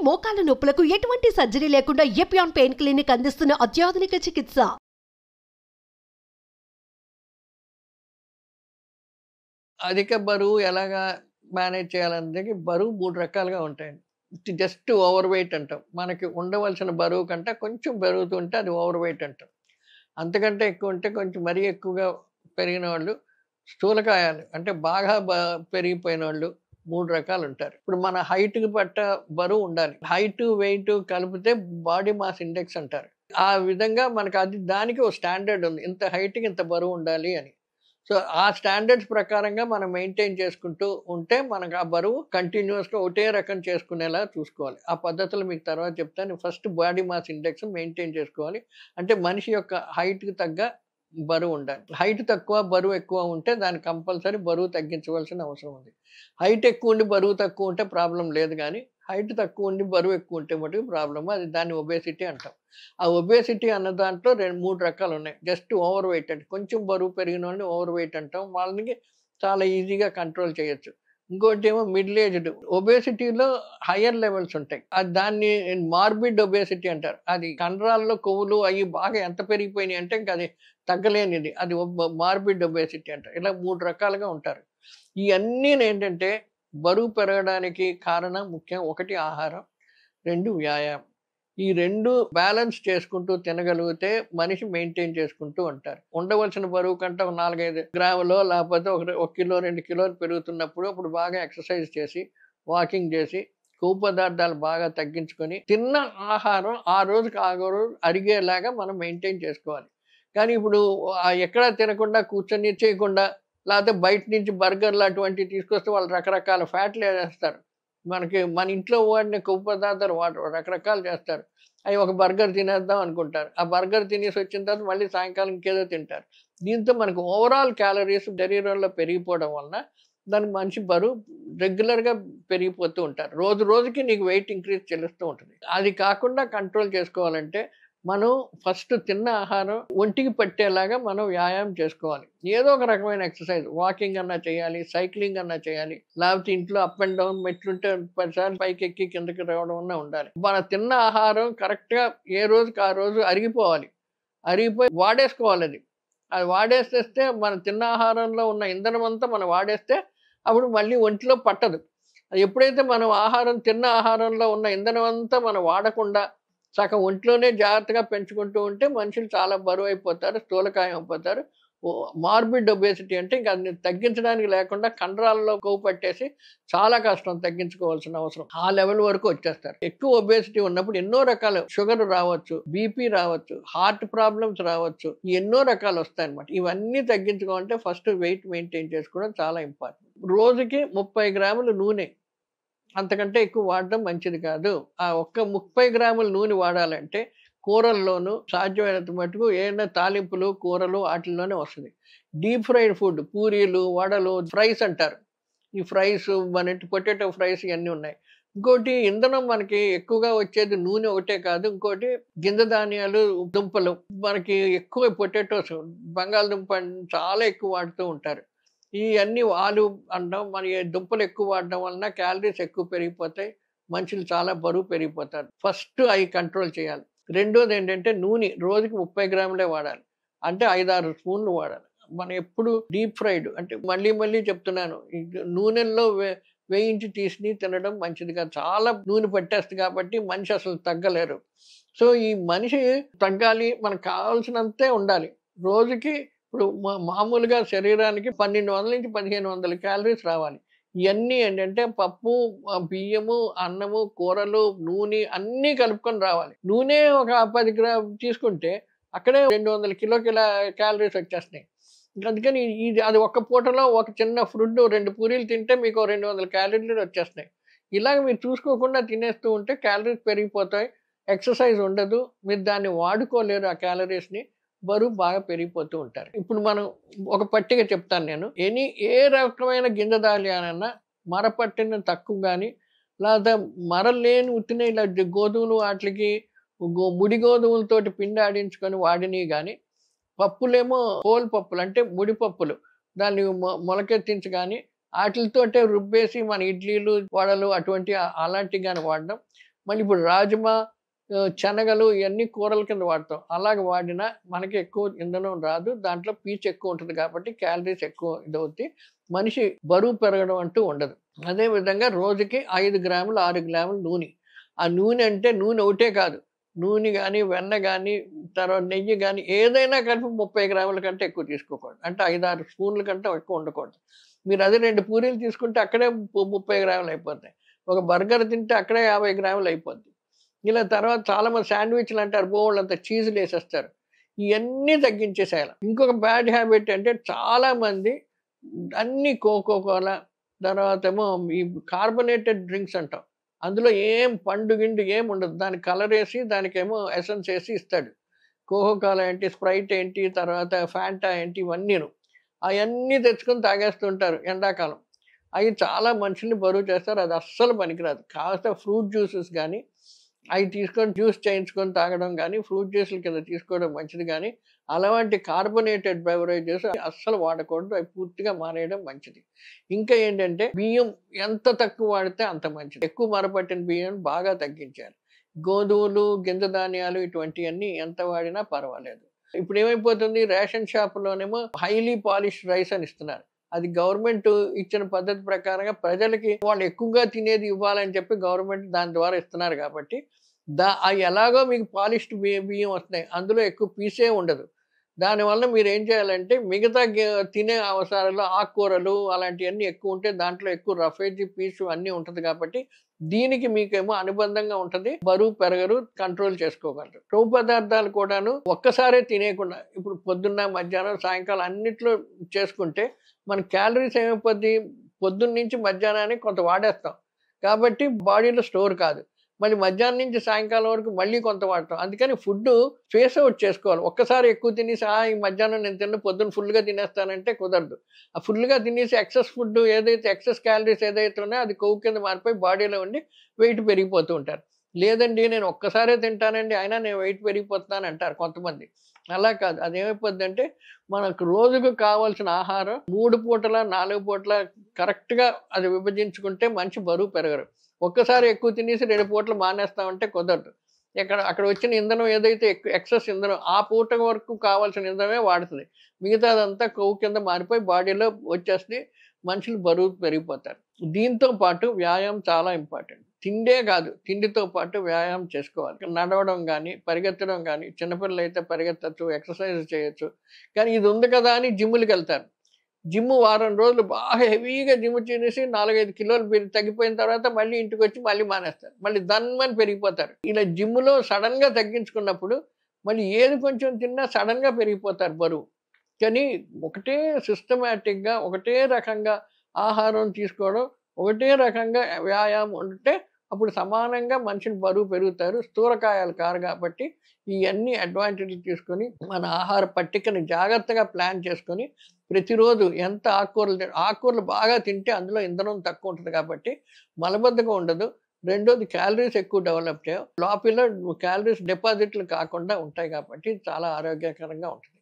మోకాల నొప్పులకు ఎటువంటి సర్జరీ లేకుండా ఎపియాన్ పెయిన్ క్లినిక్ అందిస్తున్న అత్యాధునిక చికిత్స. అధిక బరువు ఎలాగా మేనేజ్ చేయాలంటే బరువు 3 రకాలుగా ఉంటాయండి. జస్ట్ ఓవర్ వెయిట్ అంటాం. మనకి ఉండవలసిన బరువు కంటే కొంచెం పెరుగుతుంటే అది ఓవర్ వెయిట్ అంటాం. అంతకంటే ఎక్కువ ఉంటే కొంచెం మరీ ఎక్కువగా పెరిగిన వాళ్ళు స్థూలకాయాలు అంటే బాగా పెరిగిపోయిన వాళ్ళు 3 రకాలు ఉంటారు. ఇప్పుడు మన హైట్‌కి పట్ట బరువు ఉండాలి. హైట్, వెయిట్ కలిపితే బాడీ మాస్ ఇండెక్స్ అంటారు. ఆ విధంగా మనకు దానికి ఒక స్టాండర్డ్ ఉంది. ఇంత హైట్‌కి ఇంత బరువు ఉండాలి అని. సో, ఆ స్టాండర్డ్స్ ప్రకారంగా మనం మెయింటైన్ చేసుకుంటూ ఉంటే మనకు ఆ బరువు కంటిన్యూయస్‌గా ఒకటే రకం చేసుకునేలా చూసుకోవాలి. ఆ పద్ధతులు మీకు తర్వాత చెప్తాను. First body mass index maintain చేసుకోవాలి. అంటే మనిషి యొక్క హైట్‌కి తగ్గ బరువు ఉండాలి. హైట్ తక్కువ, బరువు ఎక్కువ ఉంటే దాన్ని కంపల్సరీ బరువు తగ్గించవలసిన అవసరం ఉంది. హైట్ ఎక్కువ ఉండి బరువు తక్కువ ఉంటే ప్రాబ్లమ్ లేదు గానీ, హైట్ తక్కువ ఉండి బరువు ఎక్కువ ఉంటే మటుకు ప్రాబ్లమ్. అది దాన్ని ఒబేసిటీ అంటాం. ఆ ఒబేసిటీ అన్న దాంట్లో 3 రకాలు ఉన్నాయి. జస్ట్ ఓవర్ వెయిట్ అంటే కొంచెం బరువు పెరిగినోళ్ళని ఓవర్ వెయిట్ అంటాం. వాళ్ళకి చాలా ఈజీగా కంట్రోల్ చేయొచ్చు. ఇంకోటేమో మిడిల్ ఏజ్డ్. ఒబేసిటీలో హైయర్ లెవెల్స్ ఉంటాయి. దాన్ని మార్బిడ్ ఒబేసిటీ అంటారు. అది కండరాల్లో కొవ్వులు అవి బాగా ఎంత పెరిగిపోయినాయి అంటే ఇంక అది తగ్గలేనిది. అది మార్బిడ్ ఒబేసిటీ అంటారు. ఇలా 3 రకాలుగా ఉంటారు. ఇయన్నీనేంటంటే బరువు పెరగడానికి కారణం ముఖ్యం. 1 ఆహారం, 2 వ్యాయామం. ఈ 2 బ్యాలెన్స్ చేసుకుంటూ తినగలిగితే మనిషి మెయింటైన్ చేసుకుంటూ ఉంటారు. ఉండవలసిన బరువు కంటే ఒక 4, 5 గ్రాములో లేకపోతే ఒక కిలో, 2 కిలోలు పెరుగుతున్నప్పుడు అప్పుడు బాగా ఎక్సర్సైజ్ చేసి, వాకింగ్ చేసి, కొవ్వు పదార్థాలు బాగా తగ్గించుకొని, తిన్న ఆహారం ఆ రోజుకి ఆ రోజు అరిగేలాగా మనం మెయింటైన్ చేసుకోవాలి. కానీ ఇప్పుడు ఎక్కడా తినకుండా కూర్చొని చేయకుండా లేకపోతే బయట నుంచి బర్గర్‌లు అటువంటివి తీసుకొస్తే వాళ్ళు రకరకాల ఫ్యాట్లు ఏసేస్తారు. మన ఇంట్లో వాడిన కొవ్వు పదార్థాలు రకరకాలు చేస్తారు. అవి ఒక బర్గర్ తినేద్దాం అనుకుంటారు. ఆ బర్గర్ తినేసి వచ్చిన తర్వాత మళ్ళీ సాయంకాలం ఇంకేదో తింటారు. దీంతో మనకు ఓవరాల్ క్యాలరీస్ శరీరంలో పెరిగిపోవడం వలన దానికి మనిషి బరువు రెగ్యులర్‌గా పెరిగిపోతూ ఉంటారు. రోజు రోజుకి నీకు వెయిట్ ఇంక్రీజ్ తెలుస్తూ ఉంటుంది. అది కాకుండా కంట్రోల్ చేసుకోవాలంటే మనం ఫస్ట్ తిన్న ఆహారం ఒంటికి పట్టేలాగా మనం వ్యాయామం చేసుకోవాలి. ఏదో ఒక రకమైన ఎక్సర్సైజ్ వాకింగ్ అన్నా చేయాలి, సైక్లింగ్ అన్నా చేయాలి. లేకపోతే ఇంట్లో అప్ అండ్ డౌన్ మెట్లుంటే 10 సార్లు పైకెక్కి కిందకి రావడం అన్నా ఉండాలి. మన తిన్న ఆహారం కరెక్ట్‌గా ఏ రోజుకి ఆ రోజు అరిగిపోవాలి. అరిగిపోయి వాడేసుకోవాలది. అది వాడేసేస్తే మనం తిన్న ఆహారంలో ఉన్న ఇంధనం అంతా మనం వాడేస్తే అప్పుడు మళ్ళీ ఒంటిలో పట్టదు. ఎప్పుడైతే మనం తిన్న ఆహారంలో ఉన్న ఇంధనం అంతా మనం వాడకుండా సగం ఒంట్లోనే జాగ్రత్తగా పెంచుకుంటూ ఉంటే మనుషులు చాలా బరువైపోతారు, స్థూలకాయం అయిపోతారు. మార్బిడ్ ఒబేసిటీ అంటే ఇంక అది తగ్గించడానికి లేకుండా కండరాల్లో కొవ్వు పట్టేసి చాలా కష్టం తగ్గించుకోవాల్సిన అవసరం. ఆ లెవెల్ వరకు వచ్చేస్తారు. ఎక్కువ ఒబేసిటీ ఉన్నప్పుడు ఎన్నో రకాల షుగర్ రావచ్చు, బీపీ రావచ్చు, హార్ట్ ప్రాబ్లమ్స్ రావచ్చు. ఎన్నో రకాలు వస్తాయన్నమాట. ఇవన్నీ తగ్గించుకోవాలంటే ఫస్ట్ వెయిట్ మెయింటైన్ చేసుకోవడం చాలా ఇంపార్టెంట్. రోజుకి 30 గ్రాముల నూనె అంతకంటే ఎక్కువ వాడడం మంచిది కాదు. ఆ ఒక్క 30 గ్రాముల నూనె వాడాలంటే కూరల్లోనూ సాధ్యమైనంత మటుకు ఏదైనా తాలింపులు, కూరలు ఆటిల్లోనే వస్తుంది. డీప్ ఫ్రైడ్ ఫుడ్ పూరీలు, వడలు, ఫ్రైస్ అంటారు. ఈ ఫ్రైస్ పొటాటో ఫ్రైస్ ఇవన్నీ ఉన్నాయి. ఇంకోటి ఇంధనం మనకి ఎక్కువగా వచ్చేది నూనె ఒకటే కాదు. ఇంకోటి గింజ ధాన్యాలు, దుంపలు మనకి ఎక్కువ పొటాటోస్, బంగాళదుంప చాలా ఎక్కువ వాడుతూ ఉంటారు. ఇయన్నీ ఆలు అంటాం. మరి దుంపలు ఎక్కువ వాడడం వలన క్యాలరీస్ ఎక్కువ పెరిగిపోతాయి. మనుషులు చాలా బరువు పెరిగిపోతారు. ఫస్ట్ అవి కంట్రోల్ చేయాలి. రెండోదేంటంటే నూనె రోజుకి 30 గ్రాములే వాడాలి. అంటే 5, 6 స్పూన్లు వాడాలి. మనం ఎప్పుడు డీప్ ఫ్రైడ్ అంటే మళ్ళీ చెప్తున్నాను. నూనెల్లో వేయించి తీసి తినడం మంచిది కాదు. చాలా నూనె పట్టేస్తుంది కాబట్టి మనిషి అసలు తగ్గలేరు. సో, ఈ మనిషి తగ్గాలి, మనకు కావాల్సినంతే ఉండాలి. రోజుకి ఇప్పుడు మామూలుగా శరీరానికి 1200-1500 క్యాలరీస్ రావాలి. ఇవన్నీ ఏంటంటే పప్పు, బియ్యము, అన్నము, కూరలు, నూనె అన్నీ కలుపుకొని రావాలి. నూనె ఒక 10 తీసుకుంటే అక్కడే 200 క్యాలరీస్ వచ్చేస్తున్నాయి. అందుకని అది ఒక్క పూటలో ఒక చిన్న ఫ్రూట్ 2 పూరీలు తింటే మీకు 200 క్యాలరీలు వచ్చేస్తున్నాయి. ఇలాగ మీరు చూసుకోకుండా తినేస్తూ ఉంటే క్యాలరీస్ పెరిగిపోతాయి. ఎక్సర్సైజ్ ఉండదు. మీరు దాన్ని వాడుకోలేరు ఆ క్యాలరీస్‌ని. బరువు బాగా పెరిగిపోతూ ఉంటారు. ఇప్పుడు మనం ఒక పట్టిక చెప్తాను నేను. ఏ రకమైన గింజ ధాన్యాలన్నా మరపట్టిన తక్కువ గానీ, లేదా మరలేని ఉత్తినే ఇలా గోధుమలు వాటికి ముడి గోధుమలతోటి పిండి ఆడించుకొని వాడినవి గానీ, పప్పులేమో హోల్ పప్పులు అంటే ముడి పప్పులు. దాన్ని మొలకెత్తించి గానీ, ఆటిలతోటే రుబ్బేసి మన ఇడ్లీలు, వడలు అలాంటివి గానీ వాడడం. మళ్ళీ ఇప్పుడు రాజ్మా, శనగలు ఇవన్నీ కూరల కింద వాడతాం. అలాగ వాడినా మనకి ఎక్కువ ఇంధనం రాదు. దాంట్లో పీచు ఎక్కువ ఉంటుంది కాబట్టి క్యాలరీస్ ఎక్కువ ఇదవుద్ది. మనిషి బరువు పెరగడం అంటూ ఉండదు. అదే విధంగా రోజుకి 5 గ్రాములు, 6 గ్రాములు నూనె. ఆ నూనె అంటే నూనె ఒకటే కాదు. నూనె గాని, వెన్న గాని, తర్వాత నెయ్యి గాని ఏదైనా కలిపి 30 గ్రాముల కంటే ఎక్కువ తీసుకోకూడదు. అంటే 5, 6 స్పూన్ల కంటే ఎక్కువ ఉండకూడదు. మీరు అదే 2 పూరీలు తీసుకుంటే అక్కడే 30 గ్రాములు అయిపోతాయి. ఒక బర్గర్ తింటే అక్కడే 50 గ్రాములు అయిపోద్ది. ఇలా తర్వాత చాలామంది శాండ్‌విచ్‌లు అంటారు. బోలెడంత చీజులేసేస్తారు. ఇయన్నీ తగ్గించేసేయాల. ఇంకొక బ్యాడ్ హ్యాబిట్ అంటే చాలామంది అన్నీ కోకో కోలా, తర్వాతేమో ఈ కార్బోనేటెడ్ డ్రింక్స్ అంటాం. అందులో ఏం పండు గిండు ఏం ఉండదు. దానికి కలరేసి, దానికేమో ఎసెన్స్ ఏసి ఇస్తాడు. కోకో కోలా ఏంటి, స్ప్రైట్ ఏంటి, తర్వాత ఫాంటా ఏంటి ఇవన్నీను. అయన్నీ తెచ్చుకొని తాగేస్తుంటారు ఎండాకాలం. అయి చాలా మనుషుల్ని బరువు చేస్తారు. అది అస్సలు పనికిరాదు. కాస్త ఫ్రూట్ జ్యూసెస్ గానీ, అయి తీసుకొని జ్యూస్ చేయించుకొని తాగడం గానీ, ఫ్రూట్ జ్యూసుల కింద తీసుకోవడం మంచిది గానీ, అలాంటి కార్బోనేటెడ్ బెవరేజెస్ అస్సలు వాడకూడదు. అవి పూర్తిగా మానేయడం మంచిది. ఇంకా ఏంటంటే బియ్యం ఎంత తక్కువ వాడితే అంత మంచిది. ఎక్కువ మరపట్టిన బియ్యం బాగా తగ్గించాలి. గోధుమలు, గింజ ధాన్యాలు ఇటువంటివన్నీ ఎంత వాడినా పర్వాలేదు. ఇప్పుడు ఏమైపోతుంది, రేషన్ షాపులోనేమో హైలీ పాలిష్డ్ రైస్ అని ఇస్తున్నారు. అది గవర్నమెంట్ ఇచ్చిన పద్ధతి ప్రకారంగా ప్రజలకి వాళ్ళు ఎక్కువగా తినేది ఇవ్వాలని చెప్పి గవర్నమెంట్ దాని ద్వారా ఇస్తున్నారు కాబట్టి అవి ఎలాగో మీకు పాలిష్డ్ బియ్యం వస్తున్నాయి. అందులో ఎక్కువ పీసే ఉండదు. దానివల్ల మీరు ఏం చేయాలంటే మిగతా తినే అవసరాలు ఆకుకూరలు అలాంటివన్నీ ఎక్కువ ఉంటే దాంట్లో ఎక్కువ రఫేజీ పీసు అన్నీ ఉంటుంది కాబట్టి దీనికి మీకేమో అనుబంధంగా ఉంటుంది. బరువు పెరగరు, కంట్రోల్ చేసుకోగలరు. కొవ్వు పదార్థాలు కూడాను ఒక్కసారే తినేయకుండా ఇప్పుడు పొద్దున్న, మధ్యాహ్నం, సాయంకాలం అన్నిట్లో చేసుకుంటే మన క్యాలరీస్ ఏమైపోద్ది, పొద్దున్న నుంచి మధ్యాహ్నానికి కొంత వాడేస్తాం కాబట్టి బాడీలో స్టోర్ కాదు. మళ్ళీ మధ్యాహ్నం నుంచి సాయంకాలం వరకు మళ్ళీ కొంత వాడతాం. అందుకని ఫుడ్ ఫేస్ అవుట్ చేసుకోవాలి. ఒక్కసారి ఎక్కువ తినేసి ఈ మధ్యాహ్నం నేను తిన్న పొద్దున్న ఫుల్గా తినేస్తానంటే కుదరదు. ఆ ఫుల్గా తినేసి ఎక్సెస్ ఫుడ్ ఏదైతే ఎక్సెస్ క్యాలరీస్ ఏదైతే ఉన్నాయో అది కొవ్వు కింద మారిపోయి బాడీలో ఉండి వెయిట్ పెరిగిపోతూ ఉంటారు. లేదండి నేను ఒక్కసారే తింటానండి అయినా నేను వెయిట్ పెరిగిపోతున్నాను అంటారు కొంతమంది. అలా కాదు. అదేమైపోద్దంటే మనకు రోజుకు కావాల్సిన ఆహారం 3 పూటల 4 పూటల కరెక్ట్‌గా అది విభజించుకుంటే మనిషి బరువు పెరగరు. ఒక్కసారి ఎక్కువ తినేసి 2 పూటలు మానేస్తామంటే కుదరదు. అక్కడ వచ్చిన ఇంధనం ఏదైతే ఎక్సెస్ ఇంధనం ఆ పూట వరకు కావాల్సిన ఇంధనమే వాడుతుంది. మిగతాదంతా కొవ్వు కింద మారిపోయి బాడీలో వచ్చేసి మనుషులు బరువు పెరిగిపోతారు. దీంతో పాటు వ్యాయామం చాలా ఇంపార్టెంట్. తిండే కాదు, తిండితో పాటు వ్యాయామం చేసుకోవాలి. నడవడం గానీ, పరిగెత్తడం గానీ, చిన్నపిల్లలైతే పరిగెత్తచ్చు, ఎక్సర్సైజ్ చేయొచ్చు. కానీ ఇది ఉంది కదా అని జిమ్‌లకెళ్తారు. జిమ్ వారం రోజులు బాగా హెవీగా జిమ్ చేసేసి 4, 5 కిలోలు తగ్గిపోయిన తర్వాత మళ్ళీ ఇంటికొచ్చి మళ్ళీ మానేస్తారు. మళ్ళీ దన్మని పెరిగిపోతారు. ఇలా జిమ్‌లో సడన్‌గా తగ్గించుకున్నప్పుడు మళ్ళీ ఏది కొంచెం తిన్నా సడన్‌గా పెరిగిపోతారు బరువు. కానీ ఒకటే సిస్టమాటిక్‌గా ఒకటే రకంగా ఆహారం తీసుకోవడం, ఒకటే రకంగా వ్యాయామం ఉంటే అప్పుడు సమానంగా మనిషిని బరువు పెరుగుతారు. స్థూలకాయాలు కారు కాబట్టి ఇయన్నీ అడ్వాంటేజ్‌లు తీసుకొని మన ఆహార పట్టికని జాగ్రత్తగా ప్లాన్ చేసుకొని ప్రతిరోజు ఎంత ఆకుకూరలు బాగా తింటే అందులో ఇంధనం తక్కువ ఉంటుంది కాబట్టి మలబద్ధకం ఉండదు. రెండోది క్యాలరీస్ ఎక్కువ డెవలప్ చేయవు. లోపల క్యాలరీస్ డిపాజిట్లు కాకుండా ఉంటాయి కాబట్టి చాలా ఆరోగ్యకరంగా ఉంటుంది.